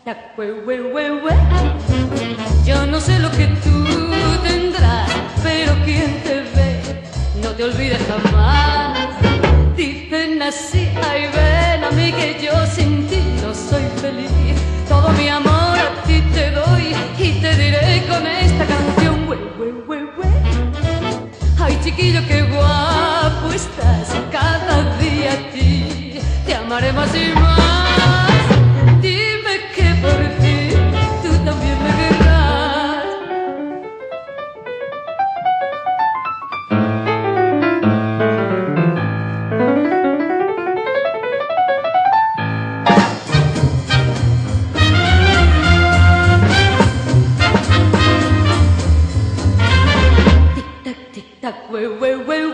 tac, hue, hue, hue, hue. Yo no sé lo que tú tendrás, pero quien te ve no te olvida jamás. Dicen así, ay ven a mí que yo sin ti no soy feliz. Todo mi amor a ti te doy y te diré con esta canción. Hue, hue, hue, hue. Ay chiquillo qué guapo estás, cada día a ti te amaré más y más. Dime que por fin tú también me querrás. Tic tac, hue, hue, hue,